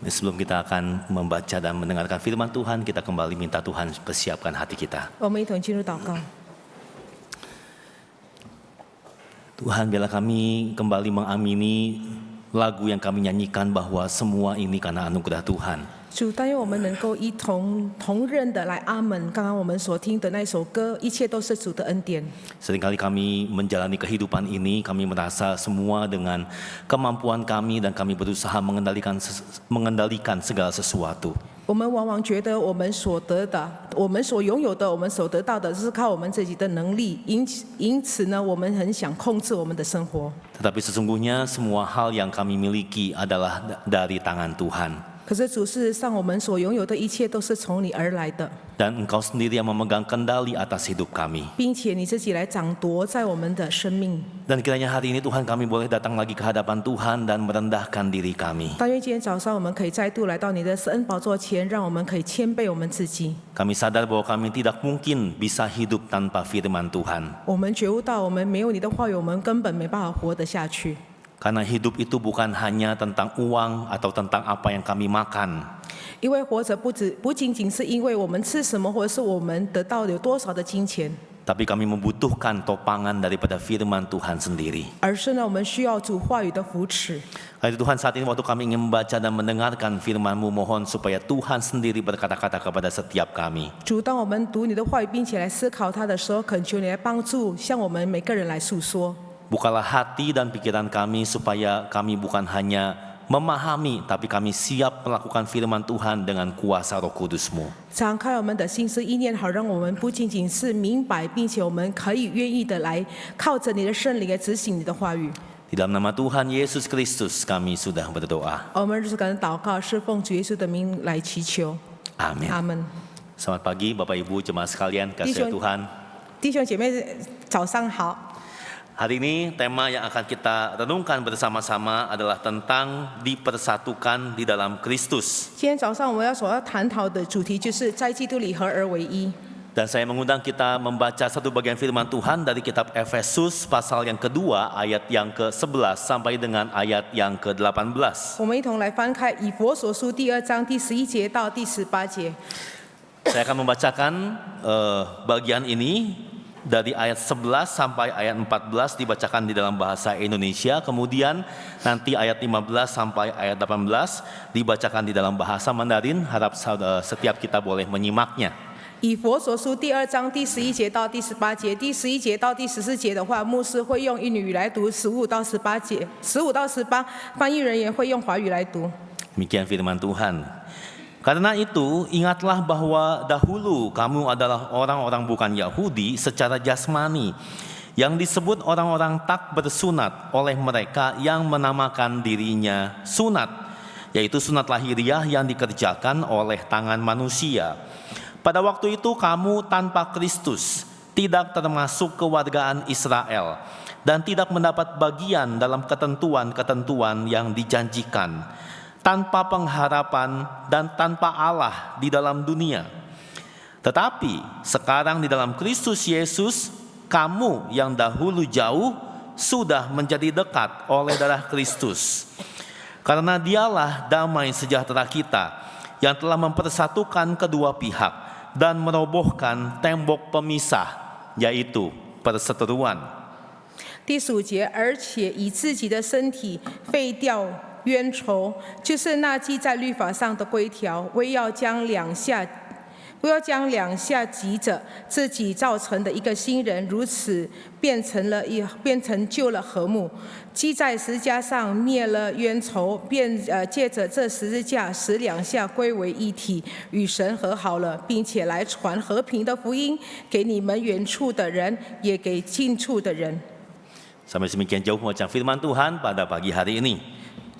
Sebelum kita akan membaca dan mendengarkan firman Tuhan, kita kembali minta Tuhan persiapkan hati kita. 我们一同进入祷告。 Tuhan, biarlah kami kembali mengamini lagu yang kami nyanyikan bahwa semua ini karena anugerah Tuhan. 主，但愿我们能够同认的来阿门。刚刚我们所听的那首歌，一切都是主的恩典。 Seringkali kami menjalani kehidupan ini, kami merasa semua dengan kemampuan kami dan kami berusaha mengendalikan segala sesuatu. 我们往往觉得我们所得的、我们所拥有的、我们所得到的，是靠我们自己的能力，因此呢，我们很想控制我们的生活。 Tetapi sesungguhnya semua hal yang kami miliki adalah dari tangan Tuhan. 可是主，事实上我们所拥有的一切都是从你而来的， Dan Engkau sendiri yang memegang kendali atas hidup kami. 并且你自己来掌夺在我们的生命。 Dan kiranya hari ini Tuhan kami boleh datang lagi ke hadapan Tuhan dan merendahkan diri kami. 但愿今天早上我们可以再度来到你的施恩宝座前，让我们可以谦卑我们自己。 Kami sadar bahwa kami tidak mungkin bisa hidup tanpa firman Tuhan. 我们觉悟到，我们没有你的话语，我们根本没办法活得下去。 Karena hidup itu bukan hanya tentang uang atau tentang apa yang kami makan. 因为活着不仅仅是因为我们吃什么，或者是我们得到有多少的金钱， Tapi kami membutuhkan topangan daripada firman Tuhan sendiri. 而是呢，我们需要主话语的扶持。 Karena itu Tuhan, saat ini waktu kami ingin membaca dan mendengarkan firman-Mu, mohon supaya Tuhan sendiri berkata-kata kepada setiap kami. 主，当我们读你的话语，并且来思考它的时候，恳求你来帮助，向我们每个人来诉说。 Bukalah hati dan pikiran kami supaya kami bukan hanya memahami, tapi kami siap melakukan firman Tuhan dengan kuasa Roh Kudus-Mu. 敞开我们的心思意念，好让我们不仅仅是明白，并且我们可以愿意的来靠着你的圣灵来执行你的话语。 Di dalam nama Tuhan Yesus Kristus kami sudah berdoa. 我们就是感恩祷告，是奉主耶稣的名来祈求。 Amin. 阿门。 Selamat pagi Bapak Ibu jemaat sekalian, kasih Tuhan. 弟兄姐妹，早上好。 Hari ini tema yang akan kita renungkan bersama-sama adalah tentang dipersatukan di dalam Kristus. 今天早上我们所要谈讨的主题就是在基督里合而为一。 Dan saya mengundang kita membaca satu bagian firman Tuhan dari kitab Efesus pasal yang kedua ayat yang ke-11 sampai dengan ayat yang ke-18. 我们一同来翻开以弗所书第2章第11节到第18节。 Saya akan membacakan bagian ini dari ayat 11 sampai ayat 14 dibacakan di dalam bahasa Indonesia, kemudian nanti ayat 15 sampai ayat 18 dibacakan di dalam bahasa Mandarin. Harap setiap kita boleh menyimaknya. 以弗所书第2章第11节到第18节，第11节到第14节的话，牧师会用印尼语来读15到18节，15到18，翻译人员会用华语来读。 Demikian firman Tuhan. Karena itu, ingatlah bahwa dahulu kamu adalah orang-orang bukan Yahudi secara jasmani, yang disebut orang-orang tak bersunat oleh mereka yang menamakan dirinya sunat, yaitu sunat lahiriah yang dikerjakan oleh tangan manusia. Pada waktu itu kamu tanpa Kristus, tidak termasuk kewargaan Israel, dan tidak mendapat bagian dalam ketentuan-ketentuan yang dijanjikan, tanpa pengharapan dan tanpa Allah di dalam dunia. Tetapi sekarang di dalam Kristus Yesus, kamu yang dahulu jauh sudah menjadi dekat oleh darah Kristus. Karena dialah damai sejahtera kita yang telah mempersatukan kedua pihak dan merobohkan tembok pemisah, yaitu perseteruan. 第15节，而且以自己的身体废掉冤仇，就是那记在律法上的规条，为要将两下击着自己造成的一个新人，如此变成就了和睦。记在十字架上灭了冤仇，便借着这十字架使两下归为一体，与神和好了，并且来传和平的福音给你们远处的人，也给近处的人。 Sampai demikian jauh membaca firman Tuhan pada pagi hari ini.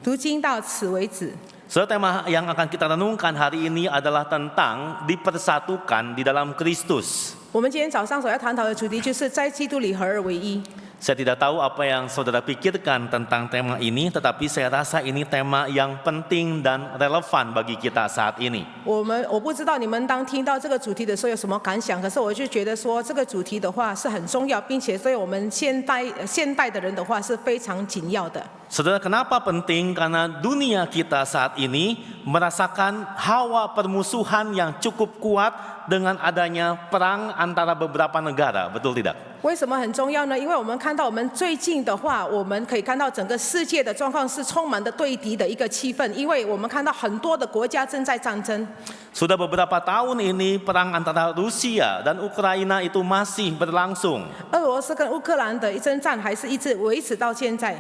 读经到此为止。 Saudara, tema yang akan kita renungkan hari ini adalah tentang dipersatukan di dalam Kristus. 我们今天早上所要探讨的主题就是在基督里合而为一。 Saya tidak tahu apa yang saudara pikirkan tentang tema ini, tetapi saya rasa ini tema yang penting dan relevan bagi kita saat ini. 我不知道你们当听到这个主题的时候有什么感想，可是我就觉得说这个主题的话是很重要，并且对我们现代的人的话是非常紧要的。Saudara, kenapa penting? Karena dunia kita saat ini merasakan hawa permusuhan yang cukup kuat dengan adanya perang antara beberapa negara, betul tidak? 为什么很重要呢？因为我们看到我们最近的话，我们可以看到整个世界的状况是充满的对敌的一个气氛，因为我们看到很多的国家正在战争。 Sudah beberapa tahun ini perang antara Rusia dan Ukraina itu masih berlangsung. 俄罗斯跟乌克兰的征战还是一直维持到现在，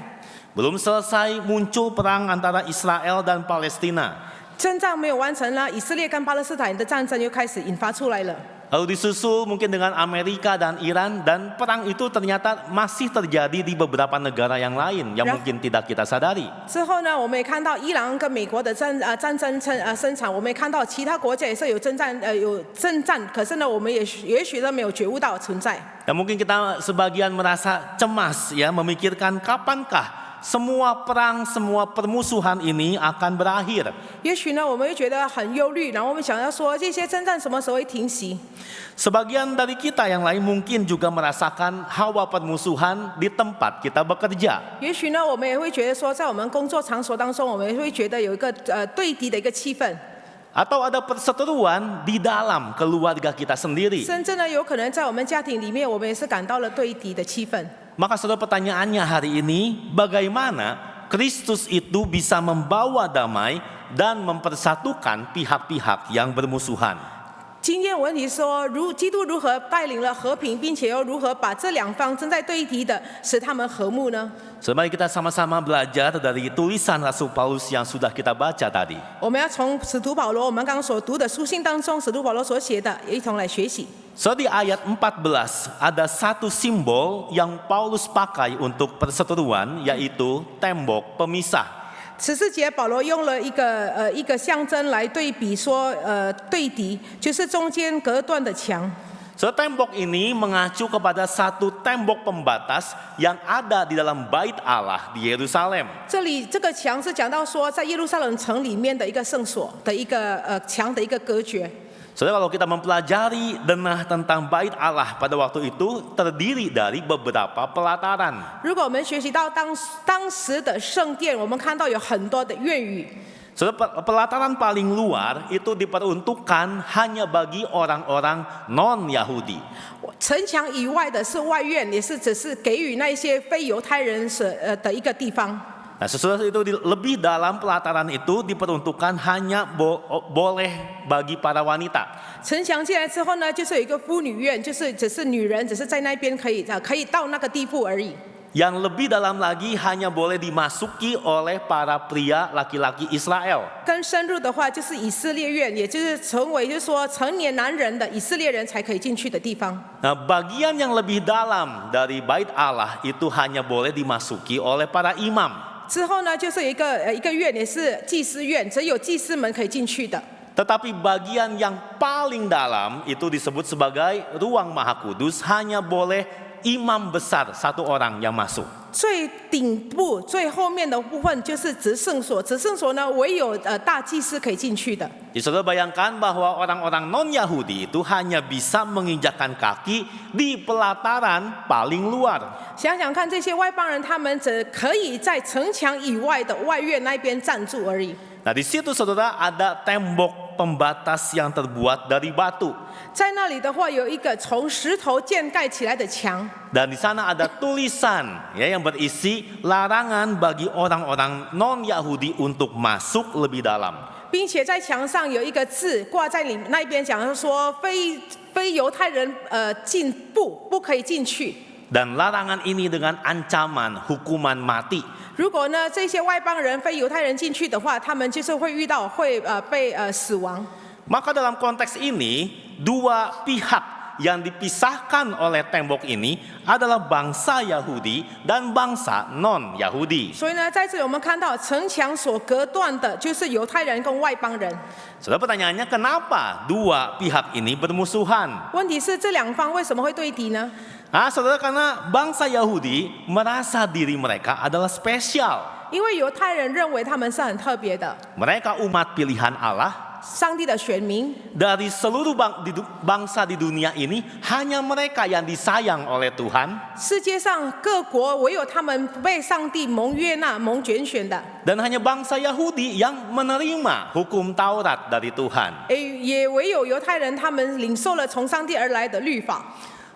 Belum selesai muncul perang antara Israel dan Palestina. 征战没有完成呢，以色列跟巴勒斯坦的战争又开始引发出来了。 Lalu disusul mungkin dengan Amerika dan Iran, dan perang itu ternyata masih terjadi di beberapa negara yang lain yang mungkin tidak kita sadari. 之后呢，我们也看到伊朗跟美国的战争生产，我们也看到其他国家也是有征战，可是呢，我们也许都没有觉悟到存在。 Dan mungkin kita sebagian merasa cemas ya, memikirkan kapankah semua perang, semua permusuhan ini akan berakhir. 也许呢，我们会觉得很忧虑，然后我们想要说这些征战什么时候会停息？ Sebagian dari kita yang lain mungkin juga merasakan hawa permusuhan di tempat kita bekerja. 也许呢，我们也会觉得说，在我们工作场所当中，我们也会觉得有一个对敌的一个气氛， Atau ada perseteruan di dalam keluarga kita sendiri. 甚至呢，有可能在我们家庭里面，我们也是感到了对敌的气氛。 Maka saudara, pertanyaannya hari ini, bagaimana Kristus itu bisa membawa damai dan mempersatukan pihak-pihak yang bermusuhan? 今天问题说，基督如何带领了和平，并且又如何把这两方正在对敌的，使他们和睦呢？ Mari kita sama-sama belajar dari tulisan Rasul Paulus yang sudah kita baca tadi. 我们要从使徒保罗我们刚刚所读的书信当中，使徒保罗所写的，一同来学习。 So di ayat 14 ada satu simbol yang Paulus pakai untuk perseteruan, yaitu tembok pemisah. 14节保罗用了一个象征来对比说，对敌就是中间隔断的墙。 So tembok ini mengacu kepada satu tembok pembatas yang ada di dalam bait Allah di Yerusalem. 这个墙是讲到说，在耶路撒冷城里面的一个圣所的一个墙的一个隔绝。 Saudara, kalau kita mempelajari denah tentang bait Allah pada waktu itu terdiri dari beberapa pelataran. 如果我们学习到当时的圣殿，我们看到有很多的院宇。 Saudara, pelataran paling luar itu diperuntukkan hanya bagi orang-orang non-Yahudi. 城墙以外的是外院，也是只是给予那些非犹太人的一个地方。 Nah, sesudah itu lebih dalam pelataran itu diperuntukkan hanya boleh bagi para wanita. 城墙进来之后呢，就是有一个妇女院，就是只是女人，只是在那边可以到那个地步而已。 Yang lebih dalam lagi hanya boleh dimasuki oleh para pria laki-laki Israel. 更深入的话，就是以色列院，也就是成为就是说成年男人的以色列人才可以进去的地方。 Nah, bagian yang lebih dalam dari bait Allah itu hanya boleh dimasuki oleh para imam. 之后呢，就是有一个院，也是祭司院，只有祭司们可以进去的。 Tetapi bagian yang paling dalam itu disebut sebagai ruang maha kudus, hanya boleh imam besar satu orang yang masuk. 最顶部、最后面的部分就是执圣所，执圣所呢，唯有大祭司可以进去的。 Jadi saudara bayangkan bahwa orang-orang non-Yahudi itu hanya bisa menginjakkan kaki di pelataran paling luar. 想想看，这些外邦人，他们只可以在城墙以外的外院那边站住而已。 Nah, di situ saudara ada tembok pembatas yang terbuat dari batu. 在那里的话，有一个从石头建盖起来的墙， Dan di sana ada tulisan ya yang berisi larangan bagi orang-orang non-Yahudi untuk masuk lebih dalam. 并且在墙上有一个字挂在你那边，讲说非犹太人不可以进去。 Dan larangan ini dengan ancaman hukuman mati. 如果呢这些外邦人非犹太人进去的话，他们就是会遇到被死亡。 Maka dalam konteks ini, dua pihak yang dipisahkan oleh tembok ini adalah bangsa Yahudi dan bangsa non-Yahudi. 所以呢，在这里我们看到城墙所隔断的就是犹太人跟外邦人。 Saudara, pertanyaannya kenapa dua pihak ini bermusuhan? 问题是这两方为什么会对敌呢？ Saudara, karena bangsa Yahudi merasa diri mereka adalah spesial. 因为犹太人认为他们是很特别的， Mereka umat pilihan Allah. 上帝的选民， dari seluruh bangsa di dunia ini hanya mereka yang disayang oleh Tuhan 世界上各国唯有他们被上帝蒙悦纳、蒙拣选的， dan hanya bangsa Yahudi yang menerima hukum Taurat dari Tuhan. 也唯有犹太人他们领受了从上帝而来的律法。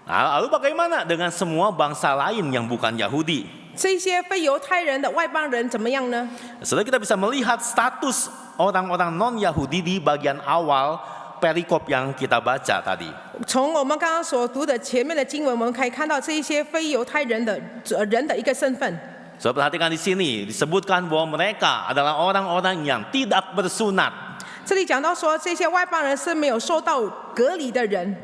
Nah, lalu bagaimana dengan semua bangsa lain yang bukan Yahudi? 这些非犹太人的外邦人怎么样呢？ Saudara, kita bisa melihat status orang-orang non-Yahudi di bagian awal perikop yang kita baca tadi. 从我们刚刚所读的前面的经文，我们可以看到这一些非犹太人的人的一个身份。 Saudara perhatikan di sini disebutkan bahwa mereka adalah orang-orang yang tidak bersunat. 这里讲到说，这些外邦人是没有受到隔离的人。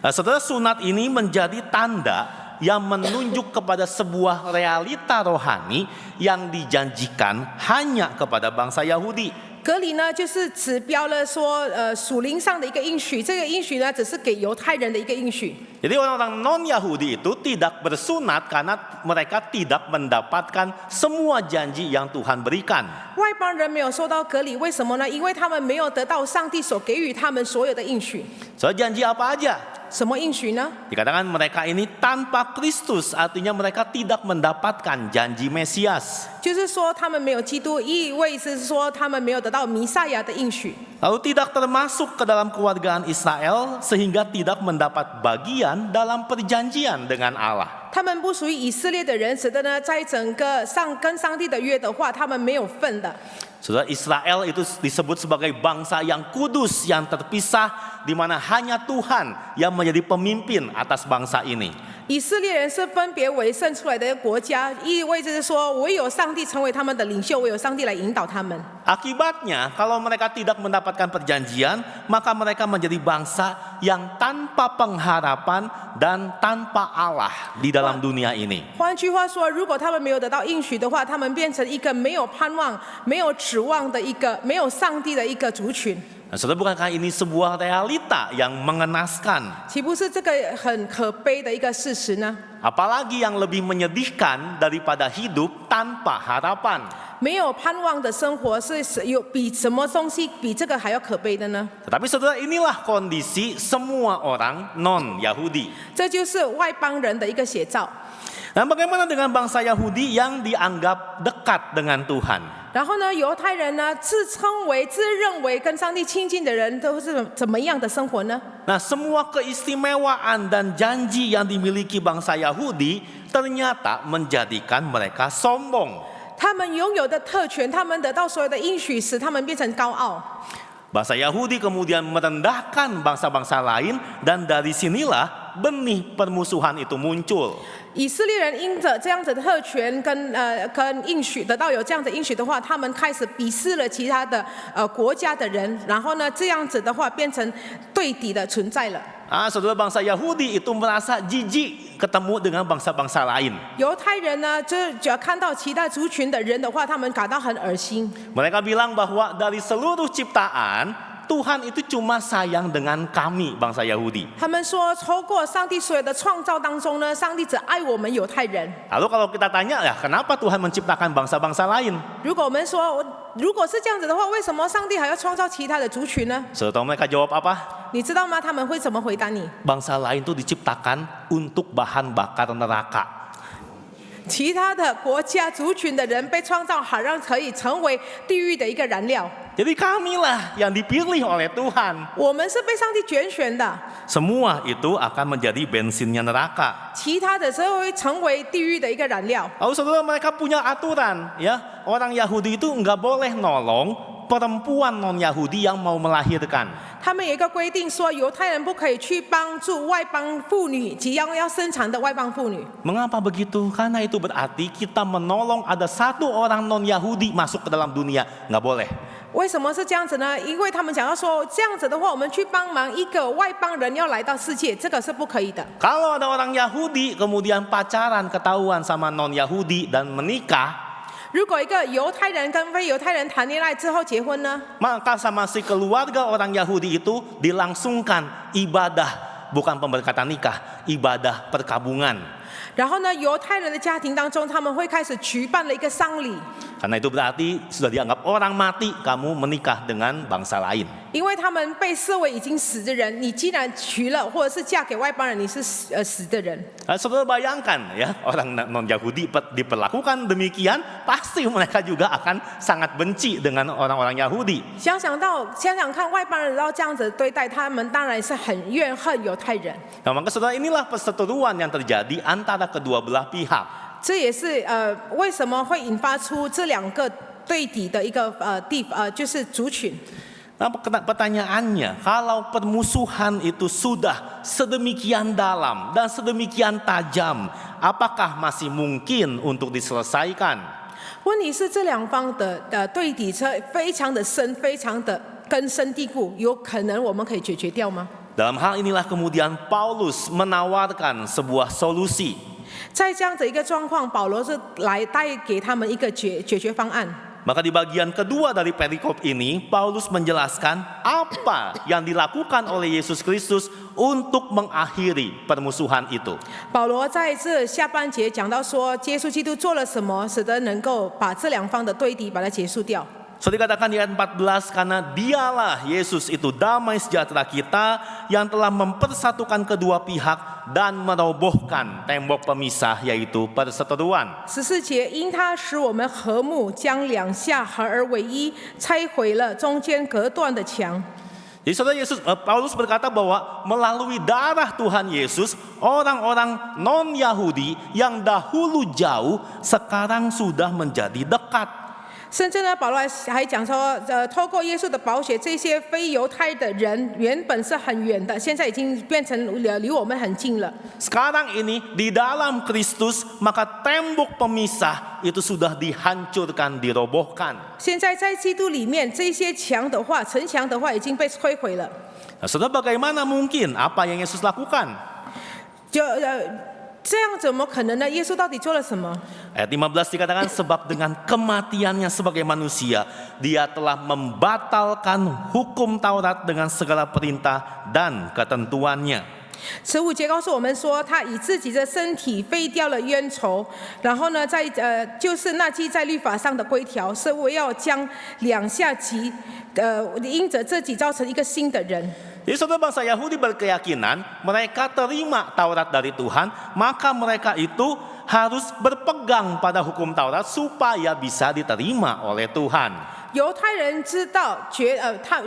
Nah, saudara, sunat ini menjadi tanda yang menunjuk kepada sebuah realita rohani yang dijanjikan hanya kepada bangsa Yahudi. 隔离呢，就是指标了说，属灵上的一个应许。这个应许呢，只是给犹太人的一个应许。 Jadi orang-orang non-Yahudi itu tidak bersunat karena mereka tidak mendapatkan semua janji yang Tuhan berikan. 外邦人没有受到隔离，为什么呢？因为他们没有得到上帝所给予他们所有的应许。 So, janji apa aja? 什么应许呢？ Dikatakan mereka ini tanpa Kristus, artinya mereka tidak mendapatkan janji Mesias. 就是说他们没有基督，意味是说他们没有得到弥赛亚的应许。 Lalu tidak termasuk ke dalam keluargaan Israel sehingga tidak mendapat bagian dalam perjanjian dengan Allah. 他们不属于以色列的人，使得呢，在整个跟上帝的约的话，他们没有份的。 Saudara, Israel itu disebut sebagai bangsa yang kudus, yang terpisah, di mana hanya Tuhan yang menjadi pemimpin atas bangsa ini. 以色列人是分别为圣出来的国家，意味着是说，唯有上帝成为他们的领袖，唯有上帝来引导他们。 Akibatnya, kalau mereka tidak mendapatkan perjanjian, maka mereka menjadi bangsa yang tanpa pengharapan dan tanpa Allah di dalam dunia ini. 换句话说，如果他们没有得到应许的话，他们变成一个没有盼望、没有指望的一个没有上帝的一个族群。 Nah, saudara, bukankah ini sebuah realita yang mengenaskan? 岂不是这个很可悲的一个事实呢？ Apalagi yang lebih menyedihkan daripada hidup tanpa harapan. 没有盼望的生活是有比什么东西比这个还要可悲的呢？ Tetapi saudara, inilah kondisi semua orang non-Yahudi. 这就是外邦人的一个写照。 Nah, bagaimana dengan bangsa Yahudi yang dianggap dekat dengan Tuhan? 然后呢，犹太人呢，自认为跟上帝亲近的人都是怎么样的生活呢？ Nah, semua keistimewaan dan janji yang dimiliki bangsa Yahudi ternyata menjadikan mereka sombong. 他们拥有的特权，他们得到所有的应许，使他们变成高傲。 Bangsa Yahudi kemudian merendahkan bangsa-bangsa lain dan dari sinilah benih permusuhan itu muncul. 以色列人因着这样子的特权跟应许得到有这样的应许的话，他们开始鄙视了其他的国家的人，然后呢，这样子的话变成对敌的存在了。 Saudara, bangsa Yahudi itu merasa jijik ketemu dengan bangsa-bangsa lain. 犹太人呢，只要看到其他族群的人的话，他们感到很恶心。 Mereka bilang bahwa dari seluruh ciptaan, Tuhan itu cuma sayang dengan kami, bangsa Yahudi. 他们说，透过上帝所有的创造当中呢，上帝只爱我们犹太人。 Lalu kalau kita tanya, ya kenapa Tuhan menciptakan bangsa-bangsa lain? 如果我们说，如果是这样子的话，为什么上帝还要创造其他的族群呢？ Saudara tahu mereka jawab apa? 你知道吗？他们会怎么回答你？ Bangsa lain itu diciptakan untuk bahan bakar neraka. 其他的国家族群的人被创造，好让可以成为地狱的一个燃料。 Jadi kamilah yang dipilih oleh Tuhan. 我们是被上帝拣选的， Semua itu akan menjadi bensinnya neraka. 其他的则会成为地狱的一个燃料。 Lalu saudara, mereka punya aturan, ya. Orang Yahudi itu nggak boleh nolong perempuan non-Yahudi yang mau melahirkan. 他们有一个规定说，犹太人不可以去帮助外邦妇女及要生产的外邦妇女。 Mengapa begitu? Karena itu berarti kita menolong ada satu orang non-Yahudi masuk ke dalam dunia. Nggak boleh. 为什么是这样子呢？因为他们讲到说，这样子的话，我们去帮忙一个外邦人要来到世界，这个是不可以的。 Kalau ada orang Yahudi kemudian pacaran ketahuan sama non-Yahudi dan menikah, 如果一个犹太人跟非犹太人谈恋爱之后结婚呢， maka sama si keluarga orang Yahudi itu dilangsungkan ibadah, bukan pemberkatan nikah, ibadah perkabungan. 然后呢，犹太人的家庭当中，他们会开始举办了一个丧礼。 Karena itu berarti sudah dianggap orang mati kamu menikah dengan bangsa lain. 因为他们被视为已经死的人，你既然娶了或者是嫁给外邦人，你是死的人。Saudara bayangkan ya, orang non-Yahudi diperlakukan demikian, pasti mereka juga akan sangat benci dengan orang-orang Yahudi. 想想看，外邦人要这样子对待他们，当然是很怨恨犹太人。Nah, maka saudara inilah perseteruan yang terjadi antara kedua belah pihak. 这也是为什么会引发出这两个对敌的一个就是族群。Nah, pertanyaannya, kalau permusuhan itu sudah sedemikian dalam dan sedemikian tajam, apakah masih mungkin untuk diselesaikan? 问题是这两方的对敌非常的深，非常的根深蒂固，有可能我们可以解决掉吗？ Dalam hal inilah kemudian Paulus menawarkan sebuah solusi. 在这样的一个状况，保罗是来带给他们一个解决方案。 Maka di bagian kedua dari perikop ini, Paulus menjelaskan apa yang dilakukan oleh Yesus Kristus untuk mengakhiri permusuhan itu. 保罗在这下半节讲到说，耶稣基督做了什么，使得能够把这两方的对敌把它结束掉。 So dikatakan di ayat 14, karena dialah Yesus itu damai sejahtera kita yang telah mempersatukan kedua pihak dan merobohkan tembok pemisah, yaitu perseteruan. 14节，因他使我们和睦，将两下合而为一，拆毁了中间隔断的墙。 Jadi saudara Paulus berkata bahwa melalui darah Tuhan Yesus, orang-orang non-Yahudi yang dahulu jauh sekarang sudah menjadi dekat. 甚至呢，保罗还讲说，透过耶稣的宝血，这些非犹太的人原本是很远的，现在已经变成离我们很近了。 Sekarang ini di dalam Kristus, maka tembok pemisah itu sudah dihancurkan, dirobohkan. 现在在基督里面，这些墙的话，城墙的话已经被摧毁了。 Nah, saudara, bagaimana mungkin apa yang Yesus lakukan? 这样怎么可能呢？耶稣到底做了什么？ Ayat 15 dikatakan, sebab dengan kematiannya sebagai manusia, dia telah membatalkan hukum Taurat dengan segala perintah dan ketentuannya. 15节告诉我们说，他以自己的身体废掉了冤仇，然后呢，就是那记在律法上的规条，是为要将两下因着自己造成一个新的人。 Jadi saudara, bangsa Yahudi berkeyakinan mereka terima Taurat dari Tuhan, maka mereka itu harus berpegang pada hukum Taurat supaya bisa diterima oleh Tuhan. 犹太人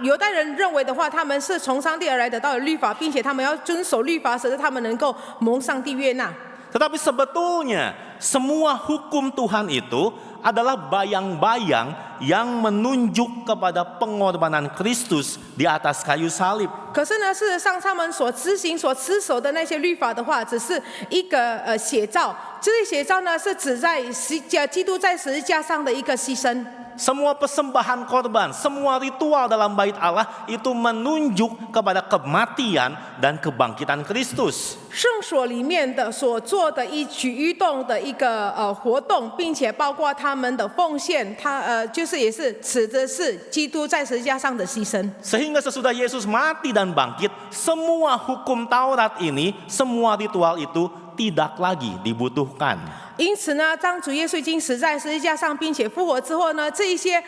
犹太人认为的话，他们是从上帝而来得到的律法，并且他们要遵守律法，使得他们能够蒙上帝悦纳。 Tetapi sebetulnya semua hukum Tuhan itu adalah bayang-bayang yang menunjuk kepada pengorbanan Kristus di atas kayu salib. 可是呢，事实上他们所执行、所持守的那些律法的话，只是一个写照。这些写照呢，是指在基督在十字架上的一个牺牲。 Semua persembahan korban, semua ritual dalam bait Allah itu menunjuk kepada kematian dan kebangkitan Kristus. 圣所里面的所做的一举一动的一个活动，并且包括他们的奉献，就是也是指的是基督在十字架上的牺牲。 Sehingga sesudah Yesus mati dan bangkit, semua hukum Taurat ini, semua ritual itu tidak lagi dibutuhkan. 因此呢，当主耶稣已经死在十字架上，并且复活之后呢，这一些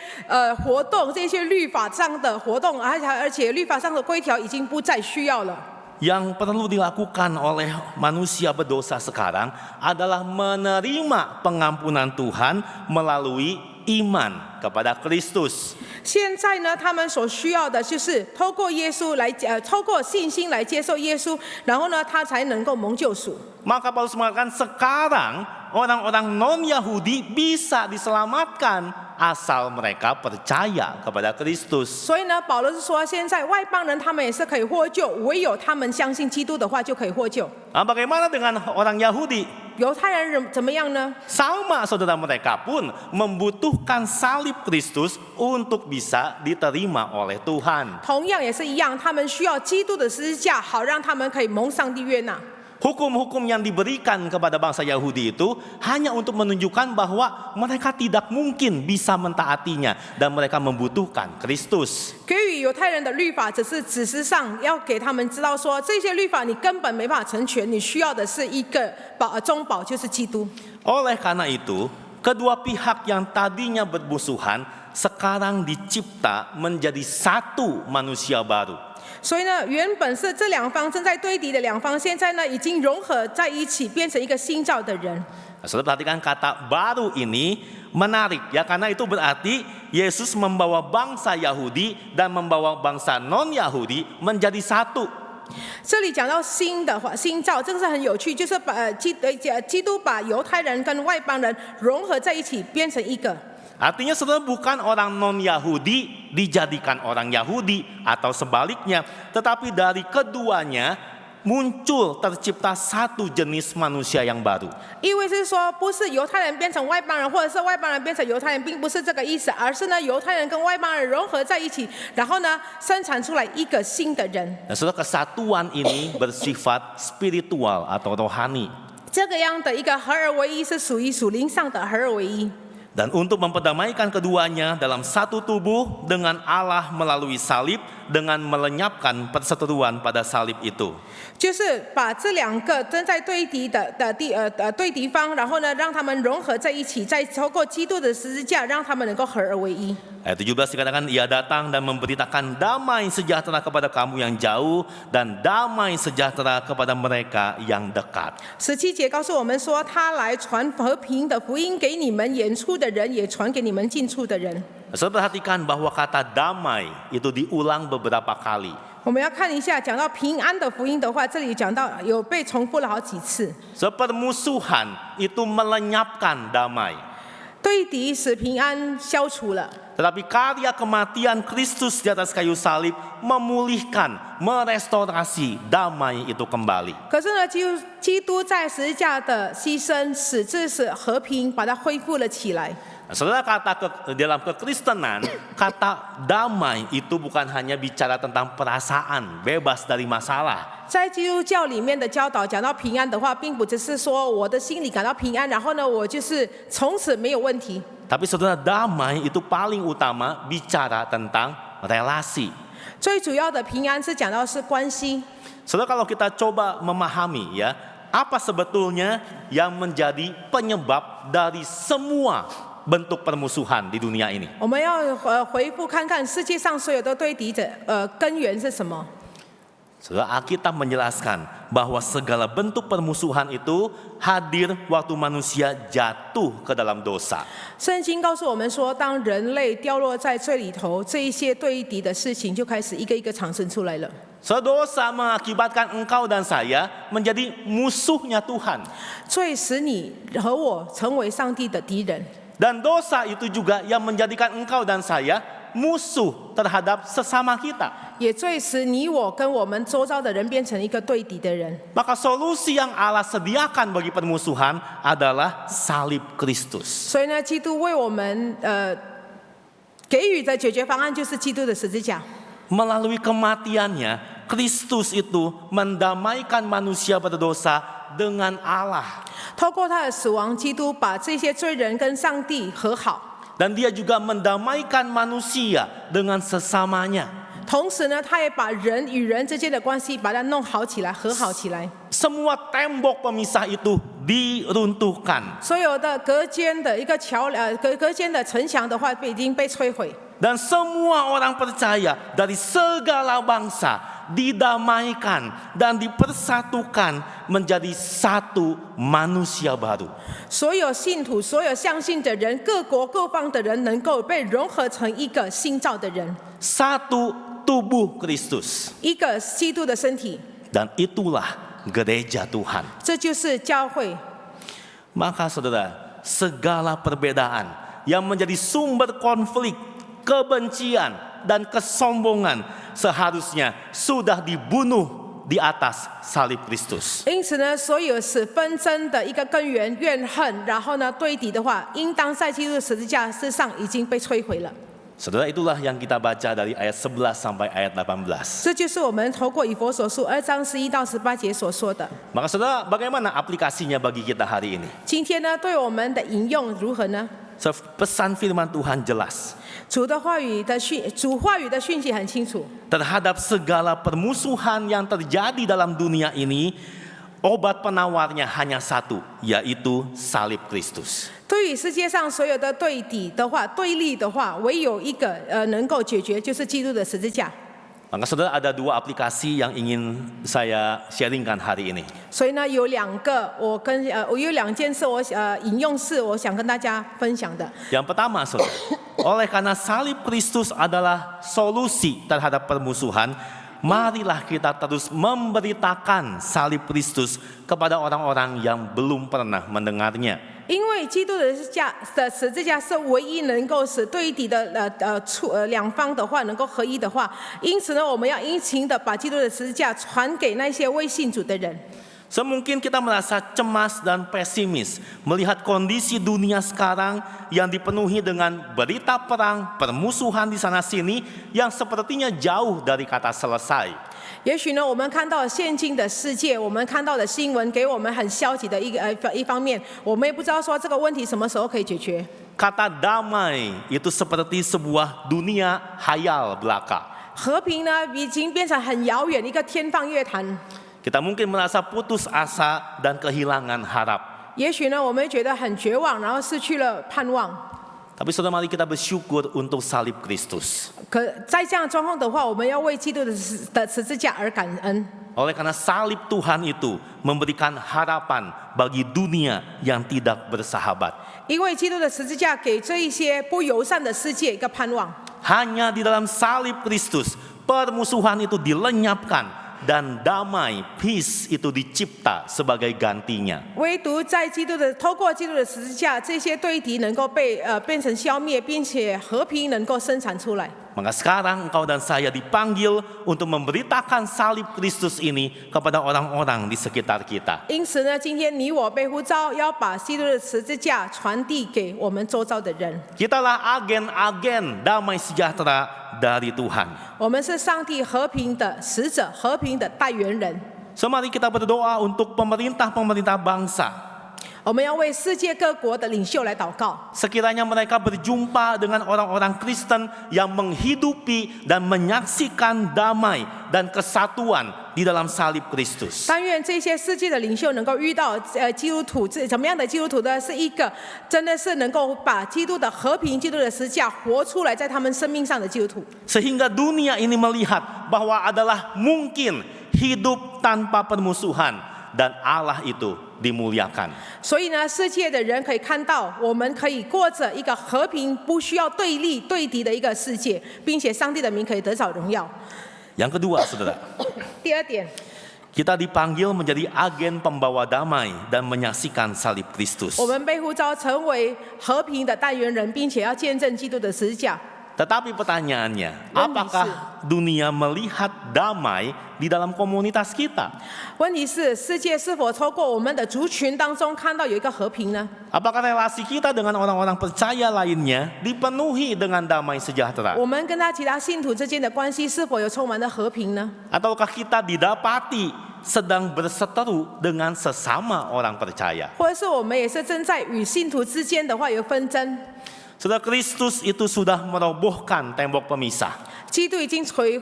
活动，这些律法上的活动，而且律法上的规条已经不再需要了。 Yang perlu dilakukan oleh manusia berdosa sekarang adalah menerima pengampunan Tuhan melalui iman kepada Kristus. 现在呢，他们所需要的就是透过耶稣来，透过信心来接受耶稣，然后呢，他才能够蒙救赎。 Maka Paulus mengatakan sekarang orang-orang non-Yahudi bisa diselamatkan asal mereka percaya kepada Kristus. 所以呢，保罗是说，现在外邦人他们也是可以获救，唯有他们相信基督的话就可以获救。 Nah, bagaimana dengan orang Yahudi? 犹太人怎么样呢？ Sama saudara, mereka pun membutuhkan salib Kristus untuk bisa diterima oleh Tuhan. 同样也是一样，他们需要基督的十字架，好让他们可以蒙上帝悦纳。 Hukum-hukum yang diberikan kepada bangsa Yahudi itu hanya untuk menunjukkan bahwa mereka tidak mungkin bisa mentaatinya dan mereka membutuhkan Kristus. 给予犹太人的律法只是指示上要给他们知道说，这些律法你根本没办法成全，你需要的是一个中保，就是基督。 Oleh karena itu, kedua pihak yang tadinya bermusuhan sekarang dicipta menjadi satu manusia baru. 所以呢，原本是这两方正在对敌的两方，现在呢已经融合在一起，变成一个新造的人。 Saudara perhatikan kata baru ini menarik ya, karena itu berarti Yesus membawa bangsa Yahudi dan membawa bangsa non-Yahudi menjadi satu. 这里讲到新的话，新造，这个是很有趣，就是把基督把犹太人跟外邦人融合在一起，变成一个。 Artinya saudara bukan orang non-Yahudi dijadikan orang Yahudi atau sebaliknya, tetapi dari keduanya muncul tercipta satu jenis manusia yang baru. 意味是说，不是犹太人变成外邦人，或者是外邦人变成犹太人，并不是这个意思，而是呢，犹太人跟外邦人融合在一起，然后呢，生产出来一个新的人。 Nah, saudara, kesatuan ini bersifat spiritual atau rohani. 这个样的一个合而为一，是属于属灵上的合而为一。 Dan untuk memperdamaikan keduanya dalam satu tubuh dengan Allah melalui salib, dengan melenyapkan perseteruan pada salib itu. 就是把这两个正在对敌的对敌方，然后呢，让他们融合在一起，再透过基督的十字架，让他们能够合而为一。 Ayat 17 dikatakan, ia datang dan memberitakan damai sejahtera kepada kamu yang jauh dan damai sejahtera kepada mereka yang dekat. 17节告诉我们说，他来传和平的福音给你们远处的人，也传给你们近处的人。 Saudara perhatikan bahwa kata damai itu diulang beberapa kali. 我们要看一下，讲到平安的福音的话，这里讲到有被重复了好几次。 Permusuhan itu melenyapkan damai. 对敌使平安消除了。 Tetapi karya kematian Kristus di atas kayu salib memulihkan, merestorasi damai itu kembali. 可是呢，基督在十字架的牺牲，使和平把它恢复了起来。 Saudara, dalam kekristenan, kata damai itu bukan hanya bicara tentang perasaan, bebas dari masalah. 在基督教里面的教导讲到平安的话，并不只是说我的心里感到平安，然后呢，我就是从此没有问题。 Tapi saudara, damai itu paling utama bicara tentang relasi. 最主要的平安是讲到是关系。 Saudara, kalau kita coba memahami ya, apa sebetulnya yang menjadi penyebab dari semua bentuk permusuhan di dunia ini? 我们要回复看看世界上所有的对敌者，根源是什么？ Saudara, Alkitab menjelaskan bahwa segala bentuk permusuhan itu hadir waktu manusia jatuh ke dalam dosa. 圣经告诉我们说，当人类掉落在罪里头，这一些对敌的事情就开始一个一个产生出来了。 Dosa mengakibatkan engkau dan saya menjadi musuhnya Tuhan. 罪使你和我成为上帝的敌人。 Dan dosa itu juga yang menjadikan engkau dan saya musuh terhadap sesama kita. 也最使你我跟我们周遭的人变成一个对敌的人。 Maka solusi yang Allah sediakan bagi permusuhan adalah salib Kristus. 所以呢，基督为我们给予的解决方案就是基督的十字架。 Melalui kematiannya, Kristus itu mendamaikan manusia berdosa dengan Allah. 透过他的死亡，基督把这些罪人跟上帝和好。 Dan dia juga mendamaikan manusia dengan sesamanya. 同时呢，他也把人与人之间的关系把它弄好起来，和好起来。 Semua tembok pemisah itu diruntuhkan. 所有的隔间的一个隔间的城墙的话，已经被摧毁。 Dan semua orang percaya dari segala bangsa didamaikan dan dipersatukan menjadi satu manusia baru. 所有信徒、所有相信的人、各国各方的人，能够被融合成一个新造的人， Satu tubuh Kristus. 一个基督的身体。 Dan itulah gereja Tuhan. 这就是教会。 Maka saudara, segala perbedaan yang menjadi sumber konflik, kebencian, dan kesombongan seharusnya sudah dibunuh di atas salib Kristus. 因此呢，所有使纷争的一个根源、怨恨，然后呢对敌的话，应当在基督的十字架之上已经被摧毁了。 Saudara, itulah yang kita baca dari ayat 11 sampai ayat 18. 这就是我们透过以弗所书2章11到18节所说的。 Maka saudara, bagaimana aplikasinya bagi kita hari ini? 今天呢，对我们的引用如何呢？ Pesan firman Tuhan jelas. 主话语的讯息很清楚。 Terhadap segala permusuhan yang terjadi dalam dunia ini, obat penawarnya hanya satu, yaitu salib Kristus. 对于世界上所有的对立的话，唯有一个能够解决，就是基督的十字架。Maka saudara ada 2 aplikasi yang ingin saya sharingkan hari ini. 所以呢，有2件事引用是我想跟大家分享的。 Yang pertama saudara, oleh karena salib Kristus adalah solusi terhadap permusuhan, marilah kita terus memberitakan salib Kristus kepada orang-orang yang belum pernah mendengarnya. 因为基督的十字架是唯一能够使对敌的两方的话能够合一的话，因此呢，我们要殷勤的把基督的十字架传给那些未信主的人。 Semungkin kita merasa cemas dan pesimis melihat kondisi dunia sekarang yang dipenuhi dengan berita perang, permusuhan di sana-sini yang sepertinya jauh dari kata selesai. 也许呢，我们看到现今的世界，我们看到的新闻给我们很消极的一方面，我们也不知道说这个问题什么时候可以解决。 Kata damai itu seperti sebuah dunia hayal belaka. 和平呢，已经变成很遥远一个天方夜谭。 Kita mungkin merasa putus asa dan kehilangan harap. 也许呢，我们觉得很绝望，然后失去了盼望。 Tapi saudara, mari kita bersyukur untuk salib Kristus. 可在这样的状况的话，我们要为基督的十字架而感恩。 Oleh karena salib Tuhan itu memberikan harapan bagi dunia yang tidak bersahabat. 因为基督的十字架给这一些不友善的世界一个盼望。 Hanya di dalam salib Kristus permusuhan itu dilenyapkan dan damai, peace itu dicipta sebagai gantinya. 唯独在透过基督的十字架，这些对敌能够变成消灭，并且和平能够生产出来。 Maka sekarang engkau dan saya dipanggil untuk memberitakan salib Kristus ini kepada orang-orang di sekitar kita. 因此呢，今天你我被呼召，要把基督的十字架传递给我们周遭的人。 Kitalah agen-agen damai sejahtera dari Tuhan. 我们是上帝和平的使者，和平的代言人。 So, mari kita berdoa untuk pemerintah-pemerintah bangsa. 我们要为世界各国的领袖来祷告。 Sekiranya mereka berjumpa dengan orang-orang Kristen yang menghidupi dan menyaksikan damai dan kesatuan di dalam salib Kristus. 但愿这些世界的领袖能够遇到基督徒，怎么样的基督徒呢？是一个真的是能够把基督的和平、基督的十字架活出来，在他们生命上的基督徒。 Sehingga dunia ini melihat bahwa adalah mungkin hidup tanpa permusuhan dan Allah itu dimuliakan. 所以呢，世界的人可以看到，我们可以过着一个和平、不需要对立、对敌的一个世界，并且上帝的名可以得着荣耀。 Yang kedua, saudara, 第二点， kita dipanggil menjadi agen pembawa damai dan menyaksikan salib Kristus. 我们被呼召成为和平的代言人，并且要见证基督的十字架。 Tetapi pertanyaannya, apakah dunia melihat damai di dalam komunitas kita? 问题是，世界是否透过我们的族群当中看到有一个和平呢？ Apakah relasi kita dengan orang-orang percaya lainnya dipenuhi dengan damai sejahtera? 我们跟其他信徒之间的关系是否有充满了和平呢？ Ataukah kita didapati sedang berseteru dengan sesama orang percaya? 或者是我们也是正在与信徒之间的话有纷争？ Saudara, Kristus itu sudah merobohkan tembok pemisah. 基督已经摧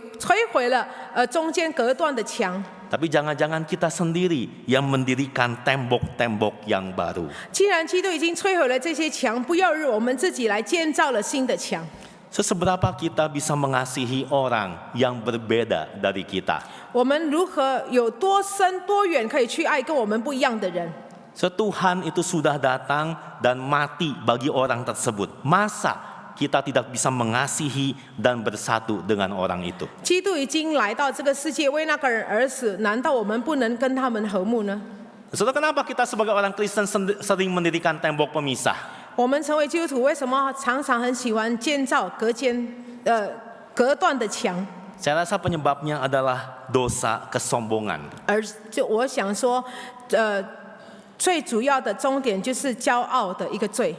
毁了中间隔断的墙。 Tapi jangan-jangan kita sendiri yang mendirikan tembok-tembok yang baru. 既然基督已经摧毁了这些墙，不要我们自己来建造了新的墙。 Seberapa kita bisa mengasihi orang yang berbeda dari kita? 我们如何有多深多远可以去爱跟我们不一样的人？ Tuhan itu sudah datang dan mati bagi orang tersebut. Masa kita tidak bisa mengasihi dan bersatu dengan orang itu? 基督已经来到这个世界，为那个人而死，难道我们不能跟他们和睦呢？ Saudara, kenapa kita sebagai orang Kristen sering mendirikan tembok pemisah? 我们成为基督徒，为什么常常很喜欢建造隔断的墙？ Saya rasa penyebabnya adalah dosa kesombongan. 而我想说，最主要的终点就是骄傲的一个罪。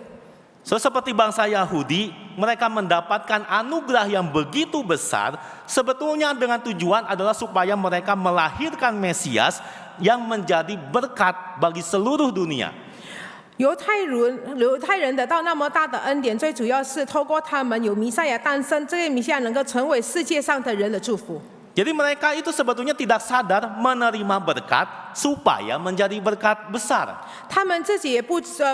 Seperti bangsa Yahudi, mereka mendapatkan anugerah yang begitu besar, sebetulnya dengan tujuan adalah supaya mereka melahirkan Mesias yang menjadi berkat bagi seluruh dunia. 犹太人得到那么大的恩典，最主要是透过他们有弥赛亚诞生，这个弥赛亚能够成为世界上的人的祝福。Jadi mereka itu sebetulnya tidak sadar menerima berkat supaya menjadi berkat besar. 他们自己也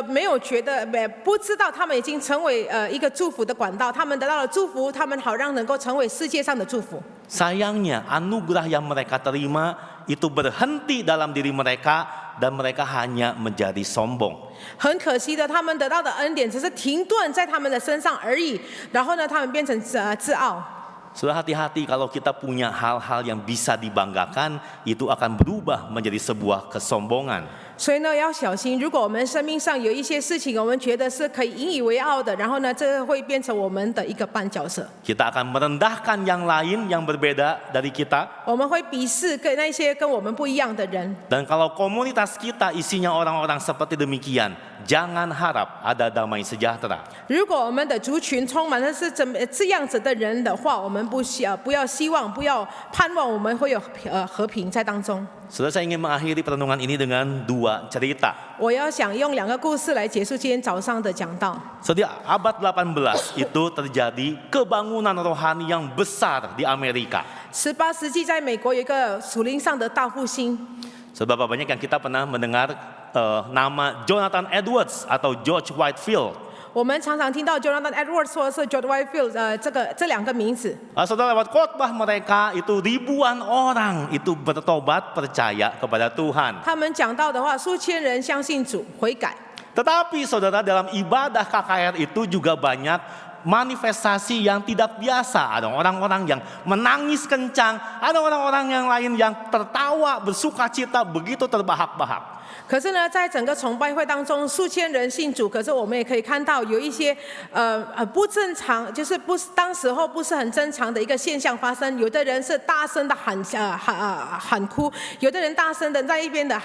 没有觉得不知道他们已经成为一个祝福的管道，他们得到了祝福，他们好让能够成为世界上的祝福。 Sayangnya anugerah yang mereka terima itu berhenti dalam diri mereka dan mereka hanya menjadi sombong. 很可惜的，他们得到的恩典只是停顿在他们的身上而已，然后呢，他们变成自傲。 Sudah hati-hati kalau kita punya hal-hal yang bisa dibanggakan, itu akan berubah menjadi sebuah kesombongan. 所以呢，要小心，如果我们生命上有一些事情，我们觉得是可以引以为傲的，然后呢，这会变成我们的一个绊脚石。 Kita akan merendahkan yang lain yang berbeda dari kita. 我们会鄙视那些跟我们不一样的人。 Dan kalau komunitas kita isinya orang-orang seperti demikian, jangan harap ada damai sejahtera. 如果我们的族群充满的是这样子的人的话，我们不要希望，不要盼望我们会有和平在当中。 Saudara, saya ingin mengakhiri pertemuan ini dengan dua cerita. 我要想用2个故事来结束今天早上的讲道。 Sejak abad 18 itu terjadi kebangunan rohani yang besar di Amerika. 18世纪在美国有一个属灵上的大复兴。 Seberapa banyak yang kita pernah mendengar nama Jonathan Edwards atau George Whitefield. 我们常常听到 Jonathan Edwards 或者是 George Whitefield 这2个名字。 Saudara, lewat khotbah mereka itu ribuan orang itu bertobat percaya kepada Tuhan. 他们讲到的话，数千人相信主悔改。 Tetapi saudara, dalam ibadah KKR itu juga banyak manifestasi yang tidak biasa. Ada orang-orang yang menangis kencang, ada orang-orang yang lain yang tertawa bersukacita begitu terbahak-bahak. 可是呢，在整个崇拜会当中，数千人信主，可是我们也可以看到有一些不正常，就是当时候不是很正常的一个现象发生。有的人是大声的喊哭，有的人大声的在一边的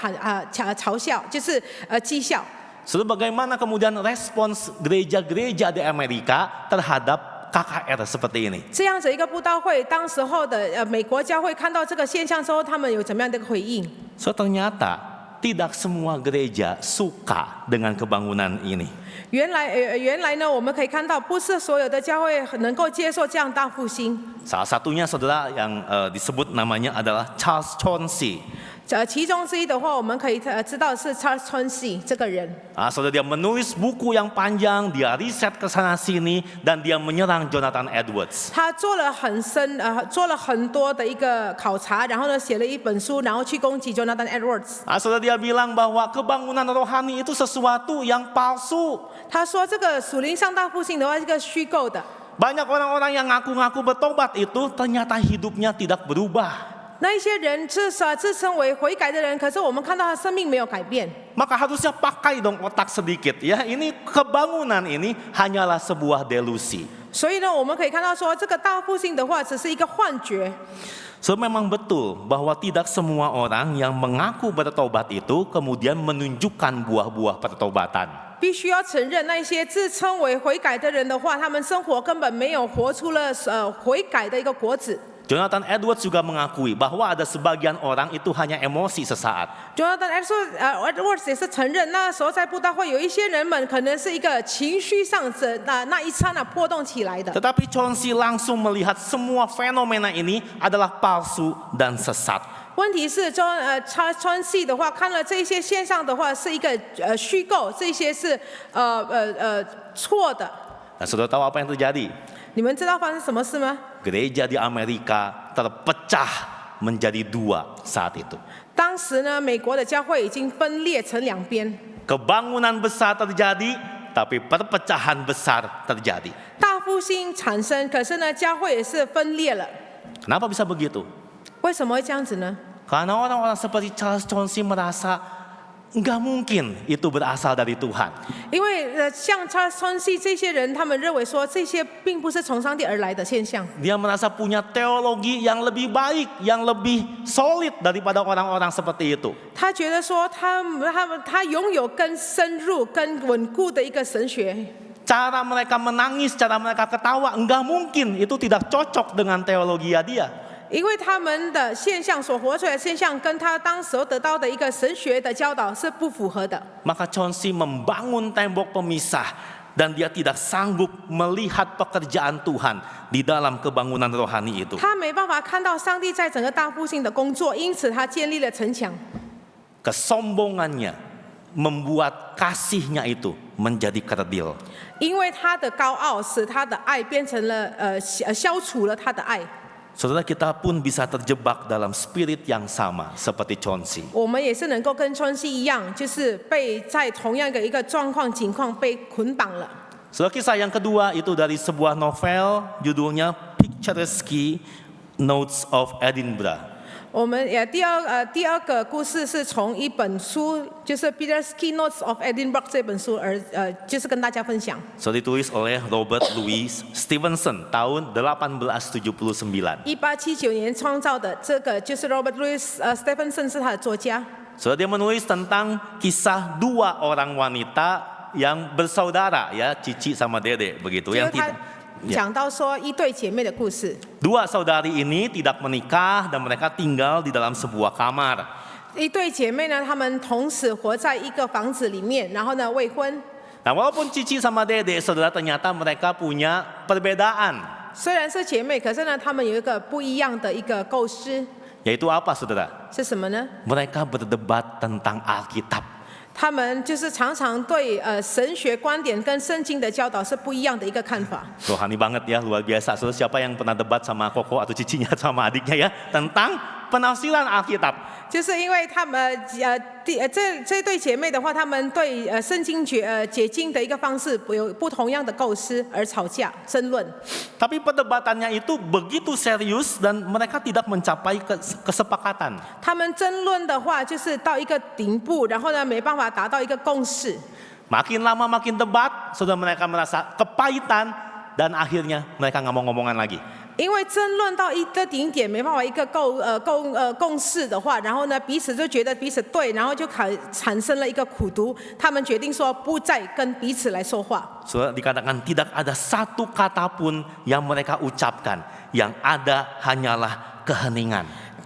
嘲笑，就是讥笑。 Bagaimana kemudian respons gereja-gereja di Amerika terhadap KKR seperti ini? 这样子一个布道会，当时候的美国教会看到这个现象之后，他们有怎么样的回应？ So ternyata tidak semua gereja suka dengan kebangunan ini. 原来呢，我们可以看到，不是所有的教会能够接受这样大复兴。 Salah satunya saudara yang disebut namanya adalah Charles Chauncey. 其中之一的话，我们可以知道是 Charles Chauncey 这个人。 Saudara, dia menulis buku yang panjang, dia riset ke sana sini dan dia menyerang Jonathan Edwards. 他做了很多的一个考察，然后呢写了一本书，然后去攻击 Jonathan Edwards。 Saudara, dia bilang bahwa kebangunan rohani itu sesuatu yang palsu. 他说这个属灵上大复兴的话是个虚构的。 Banyak orang-orang yang ngaku-ngaku bertobat itu ternyata hidupnya tidak berubah. 那一些人自称为悔改的人，可是我们看到他生命没有改变。 Maka harusnya pakai dong otak sedikit ya. Ini kebangunan ini hanyalah sebuah delusi. 所以呢，我们可以看到说，这个大复兴的话只是一个幻觉。 So memang betul bahwa tidak semua orang yang mengaku bertobat itu kemudian menunjukkan buah-buah pertobatan. 必须要承认，那些自称为悔改的人的话，他们生活根本没有活出了悔改的一个果子。 Jonathan Edwards juga mengakui bahwa ada sebagian orang itu hanya emosi sesaat. Jonathan Edwards 也是承认，那时候在布道会有一些人们可能是一个情绪上那一刹那波动起来的。 Tetapi Chauncey langsung melihat semua fenomena ini adalah palsu dan sesat. 问题是川系的话，看了这些现象的话，是一个虚构，这些是错的。 Nah, saudara tahu apa yang terjadi? 你们知道发生什么事吗？ Gereja di Amerika terpecah menjadi dua saat itu. 当时呢，美国的教会已经分裂成2边， Kebangunan besar terjadi, tapi perpecahan besar terjadi. 大复兴产生，可是呢，教会也是分裂了。 Kenapa bisa begitu? 为什么会这样子呢？ Karena orang-orang seperti Charles Chauncey merasa enggak mungkin itu berasal dari Tuhan. 因为像Charles Chauncey这些人，他们认为说这些并不是从上帝而来的现象。 Dia merasa punya teologi yang lebih baik, yang lebih solid daripada orang-orang seperti itu. 他觉得说他拥有更深入、更稳固的一个神学。 Cara mereka menangis, cara mereka ketawa, enggak mungkin itu tidak cocok dengan teologi dia. 因为他们的现象所活出来的现象，跟他当时得到的一个神学的教导是不符合的。 Maka Chauncey membangun tembok pemisah dan dia tidak sanggup melihat pekerjaan Tuhan di dalam kebangunan rohani itu. 他没办法看到上帝在整个大复兴的工作，因此他建立了城墙。 Kesombongannya membuat kasihnya itu menjadi kerdil. 因为他的高傲，使他的爱变成了消除了他的爱。 Saudara, kita pun bisa terjebak dalam spirit yang sama seperti Chauncey. 我们也是能够跟川西一样，就是被在同样的一个状况情况被捆绑了。 Saudara, kisah yang kedua itu dari sebuah novel judulnya Picturesque Notes of Edinburgh. 我们第二个故事是从一本书，就是 Peter's Keynotes of Edinburgh 这本书就是跟大家分享。 So ditulis oleh Robert Louis Stevenson tahun 1879. 1879年创造的这个就是 Robert Louis Stevenson 是他的作家。 So dia menulis tentang kisah dua orang wanita yang bersaudara, ya, Cici sama Dede begitu 就 yang 是他 tidak. 讲到说一对姐妹的故事。 Dua saudari ini tidak menikah dan mereka tinggal di dalam sebuah kamar. 一对姐妹呢，她们同时活在一个房子里面，然后呢未婚。 Nah, walaupun Cici sama Dede, saudara, ternyata mereka punya perbedaan. 虽然是姐妹，可是呢，她们有一个不一样的一个构思， Yaitu apa, saudara? 是什么呢？ Mereka berdebat tentang Alkitab. 他们就是常常对神学观点跟圣经的教导是不一样的一个看法。 Rohani banget ya, luar biasa. Saudara, siapa yang pernah debat sama Koko atau Cicinya sama adiknya ya tentang penafsiran Alkitab? 就是因为他们这对姐妹的话，她们对圣经解经的一个方式有不同样的构思而吵架争论。 Tapi perdebatannya itu begitu serius dan mereka tidak mencapai kesepakatan. 他们争论的话，就是到一个顶部，然后呢没办法达到一个共识。 Makin lama makin debat, saudara, mereka merasa kepahitan dan akhirnya mereka nggak mau ngomongan lagi. 因为争论到一个顶点，没办法一个共识的话，然后呢彼此就觉得彼此对，然后就产生了一个苦毒，他们决定说不再跟彼此来说话。 Saudara, dikatakan tidak ada satu kata pun yang mereka ucapkan, yang ada hanyalah keheningan.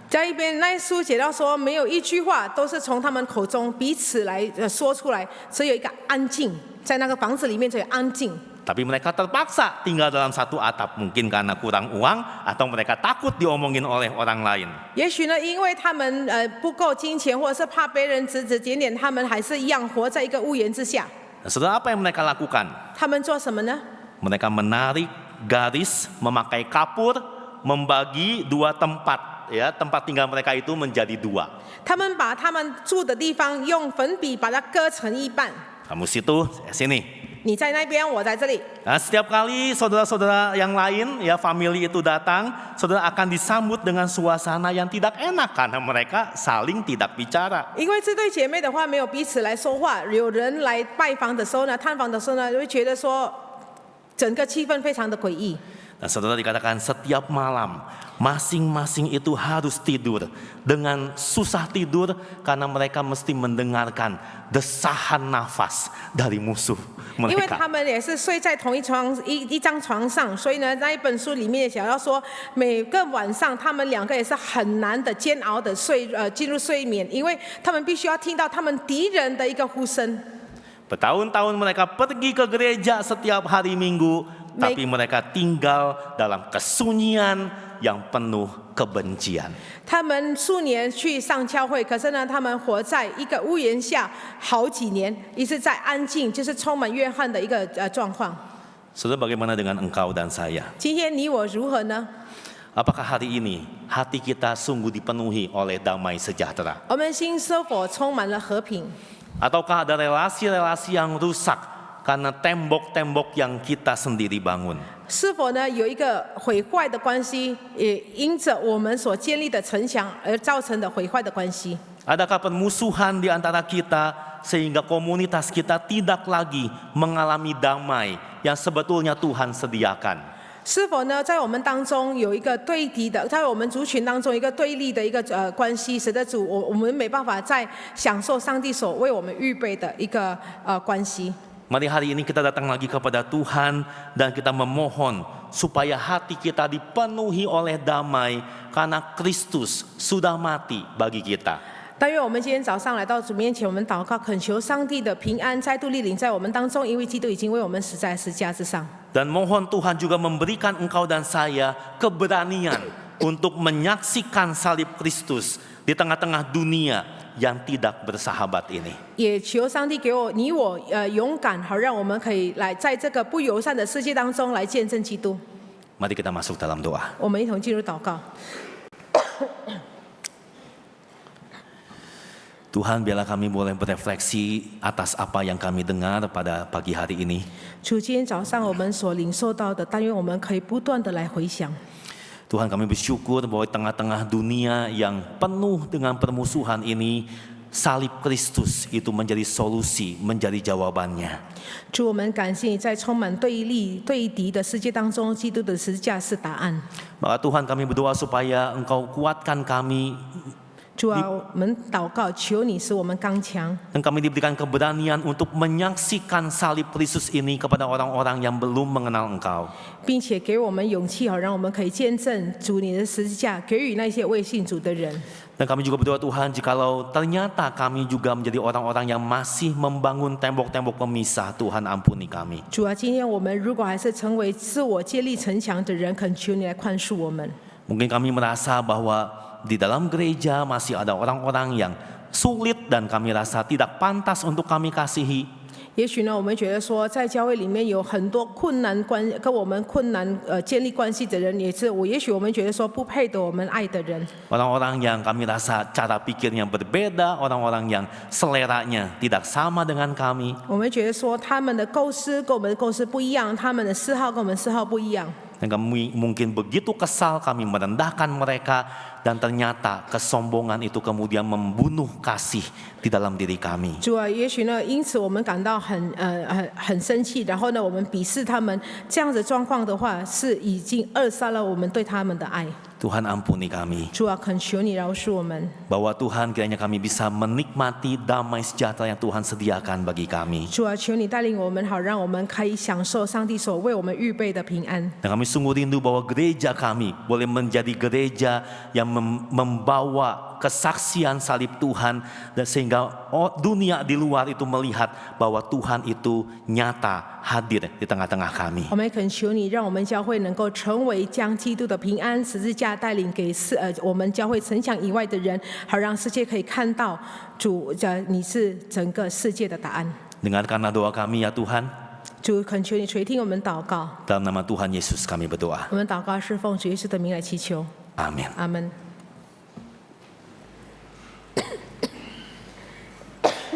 在一边那书写到说，没有一句话都是从他们口中彼此来说出来，只有一个安静，在那个房子里面只有安静。 Tapi mereka terpaksa tinggal dalam satu atap, mungkin karena kurang uang atau mereka takut diomongin oleh orang lain. 也许呢，因为他们不够金钱，或者是怕被人指指点点，他们还是一样活在一个屋檐之下。 Nah, saudara, apa yang mereka lakukan? 他们做什么呢？ Mereka menarik garis, memakai kapur, membagi dua tempat, ya, tempat tinggal mereka itu menjadi dua. 他们把他们住的地方用粉笔把它割成一半， Kamu situ, saya sini. 你在那边，我在这里。 Nah, setiap kali saudara-saudara yang lain, ya, family itu datang, saudara akan disambut dengan suasana yang tidak enak karena mereka saling tidak bicara. 因为这对姐妹的话没有彼此来说话，有人来拜访的时候呢，探访的时候呢，就会觉得说整个气氛非常的诡异。 Nah, saudara, dikatakan setiap malam masing-masing itu harus tidur dengan susah tidur karena mereka mesti mendengarkan desahan nafas dari musuh 因为 mereka. 他们也是睡在同一张床上，所以呢，那一本书里面也讲到说，每个晚上他们两个也是很难的煎熬的进入睡眠，因为他们必须要听到他们敌人的一个呼声。 Bertahun-tahun mereka pergi ke gereja setiap hari Minggu, tapi mereka tinggal dalam kesunyian yang penuh kebencian. 他们数年去上教会，可是呢，他们活在一个屋檐下好几年，一直在安静，就是充满怨恨的一个状况。 Saudara, bagaimana dengan engkau dan saya? 今天你我如何呢？ Apakah hari ini hati kita sungguh dipenuhi oleh damai sejahtera? 我们心是否充满了和平？ Ataukah ada relasi-relasi yang rusak karena tembok-tembok yang kita sendiri bangun? 是否呢有一个毁坏的关系，也因着我们所建立的城墙而造成的毁坏的关系？ Adakah permusuhan di antara kita sehingga komunitas kita tidak lagi mengalami damai yang sebetulnya Tuhan sediakan? 是否呢，在我们当中有一个对敌的，在我们族群当中一个对立的一个关系，使得我们没办法再享受上帝所为我们预备的一个关系。 Mari hari ini kita datang lagi kepada Tuhan dan kita memohon supaya hati kita dipenuhi oleh damai karena Kristus sudah mati bagi kita. 但愿我们今天早上来到主面前，我们祷告，恳求上帝的平安再度莅临在我们当中，因为基督已经为我们死在十字架之上。 Dan mohon Tuhan juga memberikan engkau dan saya keberanian untuk menyaksikan salib Kristus di tengah-tengah dunia yang tidak bersahabat ini. 也求上帝给你我勇敢，好让我们可以来在这个不友善的世界当中来见证基督。 Mari kita masuk dalam doa. 我们一同进入祷告。 Tuhan, biarlah kami boleh berefleksi atas apa yang kami dengar pada pagi hari ini. 主，今天早上我们所领受到的，但愿我们可以不断的来回想。 Tuhan, kami bersyukur bahwa di tengah-tengah dunia yang penuh dengan permusuhan ini, salib Kristus itu menjadi solusi, menjadi jawabannya. 主，我们感谢你在充满对立、对敌的世界当中，基督的十字架是答案。 Maka Tuhan, kami berdoa supaya Engkau kuatkan kami 主啊，我们祷告，求你使我们刚强， dan kami diberikan keberanian untuk menyaksikan salib Kristus ini kepada orang-orang yang belum mengenal Engkau. 并且给我们勇气，好让我们可以见证主你的十字架，给予那些未信主的人。 Dan kami juga berdoa Tuhan, jikalau ternyata kami juga menjadi orang-orang yang masih membangun tembok-tembok pemisah, Tuhan ampuni kami. 主啊，今天我们如果还是成为自我建立城墙的人，恳求你来宽恕我们。 Mungkin kami merasa bahwa di dalam gereja masih ada orang-orang yang sulit dan kami rasa tidak pantas untuk kami kasihi. 也许呢，我们觉得说，在教会里面有很多困难跟我们困难建立关系的人，也许我们觉得说不配得我们爱的人。 Orang-orang yang kami rasa cara pikirnya berbeda, orang-orang yang seleranya tidak sama dengan kami. 我们觉得说，他们的构思跟我们的构思不一样，他们的嗜好跟我们嗜好不一样。 Dan kami mungkin begitu kesal, kami merendahkan mereka, dan ternyata kesombongan itu kemudian membunuh kasih di dalam diri kami. 主啊，也许呢，因此我们感到很生气，然后呢，我们鄙视他们这样子状况的话，是已经扼杀了我们对他们的爱。 Tuhan ampuni kami. 主啊，恳求你饶恕我们。 Bahwa Tuhan kiranya kami bisa menikmati damai sejahtera yang Tuhan sediakan bagi kami. 主啊，求你带领我们，好让我们可以享受上帝所为我们预备的平安。 Dan kami sungguh rindu bahwa gereja kami boleh menjadi gereja yang membawa kesaksian salib Tuhan, dan sehingga dunia di luar itu melihat bahwa Tuhan itu nyata hadir di tengah-tengah kami. 我们恳求你，让我们教会能够成为将基督的平安十字架带领给我们教会城墙以外的人，好让世界可以看到主，你是整个世界的答案。 Dengarkanlah doa kami ya Tuhan. 主，恳求你垂听我们祷告。 Dalam nama Tuhan Yesus kami berdoa. 我们祷告是奉主耶稣的名来祈求， Amin. 阿门。